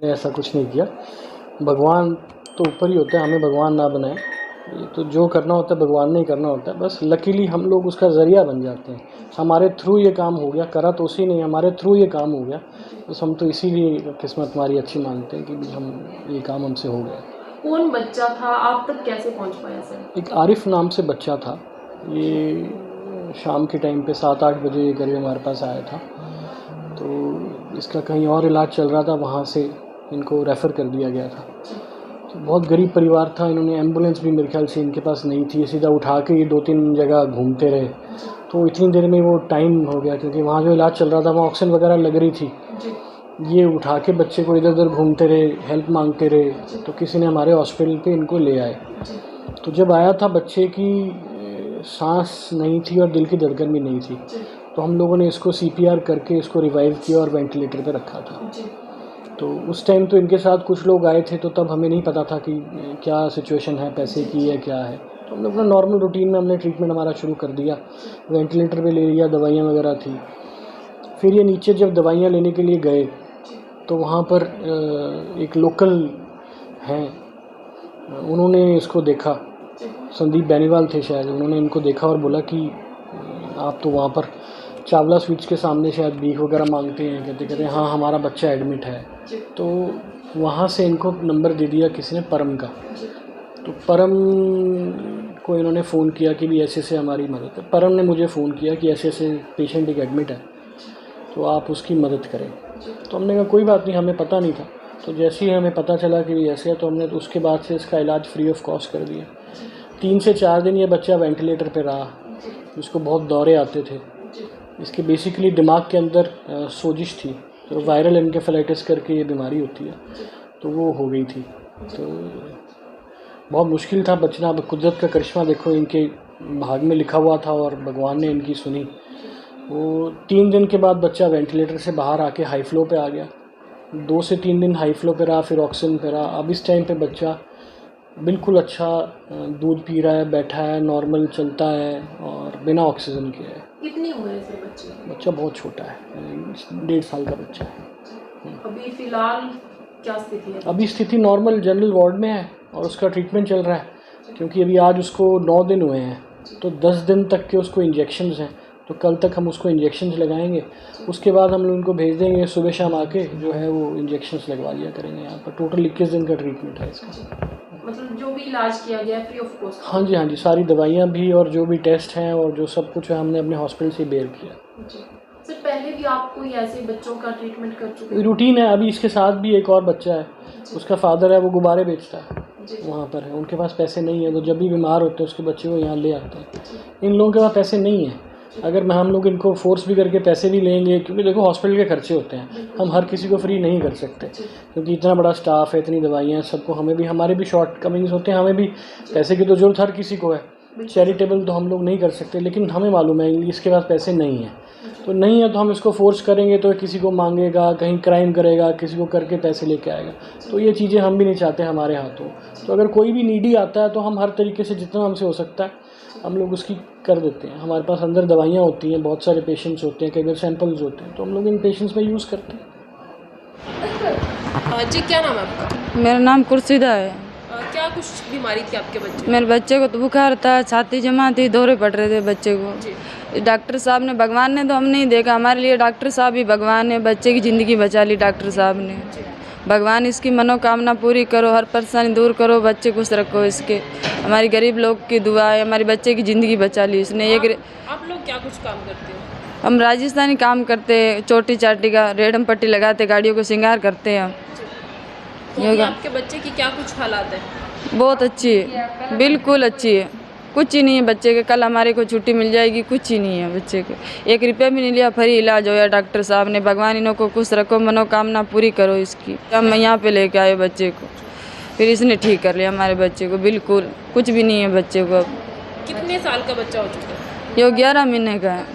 मैंने ऐसा कुछ नहीं किया। भगवान तो ऊपर ही होते हैं, हमें भगवान ना बनाए। ये तो जो करना होता है भगवान ने ही करना होता है। बस लकीली हम लोग उसका ज़रिया बन जाते हैं। हमारे थ्रू ये काम हो गया, करा तो उसी ने, हमारे थ्रू ये काम हो गया। बस हम तो इसीलिए किस्मत हमारी अच्छी मानते हैं कि हम ये काम हमसे हो गया। कौन बच्चा था, आप तक कैसे पहुंच पाया सर? एक आरिफ नाम से बच्चा था। ये शाम के टाइम पे 7-8 बजे ये करीब हमारे पास आया था। तो इसका कहीं और इलाज चल रहा था, वहाँ से इनको रेफ़र कर दिया गया था। तो बहुत गरीब परिवार था, इन्होंने एम्बुलेंस भी मेरे ख्याल से इनके पास नहीं थी, सीधा उठा के ये 2-3 जगह घूमते रहे। तो इतनी देर में वो टाइम हो गया, क्योंकि वहाँ जो इलाज चल रहा था वहाँ ऑक्सीजन वगैरह लग रही थी। ये उठा के बच्चे को इधर उधर घूमते रहे, हेल्प मांगते रहे। तो किसी ने हमारे हॉस्पिटल पे इनको ले आए। तो जब आया था बच्चे की सांस नहीं थी और दिल की धड़कन भी नहीं थी। तो हम लोगों ने इसको CPR करके इसको रिवाइव किया और वेंटिलेटर पे रखा था। तो उस टाइम तो इनके साथ कुछ लोग आए थे, तो तब हमें नहीं पता था कि क्या सिचुएशन है, पैसे की है, क्या है। तो हम लोग अपना नॉर्मल रूटीन में हमने ट्रीटमेंट हमारा शुरू कर दिया। वेंटिलेटर पे ले लिया, दवाइयाँ वगैरह थी। फिर ये नीचे जब दवाइयाँ लेने के लिए गए तो वहाँ पर एक लोकल हैं, उन्होंने इसको देखा, संदीप बेनीवाल थे शायद। उन्होंने इनको देखा और बोला कि आप तो वहाँ पर चावला स्वीट्स के सामने शायद भीख वगैरह मांगते हैं। कहते हाँ हमारा बच्चा एडमिट है। तो वहाँ से इनको नंबर दे दिया किसी ने परम का। तो परम को इन्होंने फ़ोन किया कि भी ऐसे हमारी मदद है। परम ने मुझे फ़ोन किया कि ऐसे पेशेंट एक एडमिट है, तो आप उसकी मदद करें। तो हमने कहा कोई बात नहीं, हमें पता नहीं था। तो जैसे ही हमें पता चला कि ऐसे है, तो हमने तो उसके बाद से इसका इलाज फ्री ऑफ कॉस्ट कर दिया। 3 से 4 दिन ये बच्चा वेंटिलेटर पे रहा। इसको बहुत दौरे आते थे। इसके बेसिकली दिमाग के अंदर सोजिश थी, तो वायरल एन्केफेलाइटिस करके ये बीमारी होती है, तो वो हो गई थी। तो बहुत मुश्किल था बचना। अब कुदरत का करिश्मा देखो, इनके भाग में लिखा हुआ था और भगवान ने इनकी सुनी। वो 3 दिन के बाद बच्चा वेंटिलेटर से बाहर आके हाई फ्लो पे आ गया। 2 से 3 दिन हाई फ्लो पे रहा, फिर ऑक्सीजन पे रहा। अब इस टाइम पे बच्चा बिल्कुल अच्छा दूध पी रहा है, बैठा है, नॉर्मल चलता है और बिना ऑक्सीजन के है। कितनी उम्र है सर बच्चे की? बच्चा बहुत छोटा है, 1.5 साल का बच्चा है। अभी फ़िलहाल क्या स्थिति है? अभी स्थिति नॉर्मल जनरल वार्ड में है और उसका ट्रीटमेंट चल रहा है, क्योंकि अभी आज उसको 9 दिन हुए हैं। तो 10 दिन तक के उसको इंजेक्शंस हैं, तो कल तक हम उसको इंजेक्शंस लगाएंगे। उसके बाद हम लोग उनको भेज देंगे, सुबह शाम आके जो है वो इंजेक्शंस लगवा लिया करेंगे यहाँ पर। टोटल 21 दिन का ट्रीटमेंट है इसका। मतलब जो भी इलाज किया गया है फ्री ऑफ कॉस्ट? हाँ जी, हाँ जी, सारी दवाइयाँ भी और जो भी टेस्ट हैं और जो सब कुछ है हमने अपने हॉस्पिटल से बेयर किया। सर पहले भी आप कोई ऐसे बच्चों का ट्रीटमेंट कर चुके हैं? रूटीन है। अभी इसके साथ भी एक और बच्चा है, उसका फादर है, वो गुब्बारे बेचता है, वहाँ पर है। उनके पास पैसे नहीं है, तो जब भी बीमार होते हैं उसके बच्चे को यहाँ ले आते हैं। इन लोगों के पास पैसे नहीं है। अगर हम लोग इनको फोर्स भी करके पैसे भी लेंगे, क्योंकि देखो हॉस्पिटल के खर्चे होते हैं, हम हर किसी को फ्री नहीं कर सकते, क्योंकि इतना बड़ा स्टाफ है, इतनी दवाइयाँ, सबको हमें भी, हमारे भी शॉर्ट कमिंग्स होते हैं। हमें भी पैसे की तो ज़रूरत हर किसी को है। चैरिटेबल तो हम लोग नहीं कर सकते, लेकिन हमें मालूम है इसके पास पैसे नहीं हैं। तो नहीं है तो हम इसको फोर्स करेंगे तो किसी को मांगेगा, कहीं क्राइम करेगा, किसी को करके पैसे लेके आएगा। तो ये चीज़ें हम भी नहीं चाहते हमारे हाथों। तो अगर कोई भी नीडी आता है तो हम हर तरीके से जितना हमसे हो सकता है हम लोग उसकी कर देते हैं। हमारे पास अंदर दवाइयाँ होती हैं, बहुत सारे पेशेंट्स होते हैं, कई बार सैंपल्स होते हैं, तो हम लोग इन पेशेंट्स में यूज़ करते हैं। जी क्या नाम है आपका? मेरा नाम कुर्शीदा है। क्या कुछ बीमारी थी आपके बच्चे? मेरे बच्चे को तो बुखार था, छाती जमा थी, दौरे पड़ रहे थे बच्चे को। डॉक्टर साहब ने, भगवान ने तो हम नहीं देखा, हमारे लिए डॉक्टर साहब ही भगवान ने। बच्चे की ज़िंदगी बचा ली डॉक्टर साहब ने। भगवान इसकी मनोकामना पूरी करो, हर परेशानी दूर करो, बच्चे खुश रखो इसके। हमारी गरीब लोग की दुआ है, हमारे बच्चे की ज़िंदगी बचा ली इसने। आप लोग क्या कुछ काम करते हो? हम राजस्थानी काम करते, चोटी चाटी का रेडम पट्टी लगाते, गाड़ियों को श्रृंगार करते हैं हम। तो आपके बच्चे की क्या कुछ हालात है? बहुत अच्छी है, बिल्कुल अच्छी है। कुछ ही नहीं है बच्चे के। कल हमारे को छुट्टी मिल जाएगी, कुछ ही नहीं है बच्चे के। 1 रुपया भी नहीं लिया, फ्री इलाज होया डॉक्टर साहब ने। भगवान इन्हों को खुश रखो, मनोकामना पूरी करो इसकी। हम यहाँ पे लेके आए बच्चे को, फिर इसने ठीक कर लिया हमारे बच्चे को। बिल्कुल कुछ भी नहीं है बच्चे को अब। कितने साल का बच्चा हो चुका है? ये 11 महीने का है।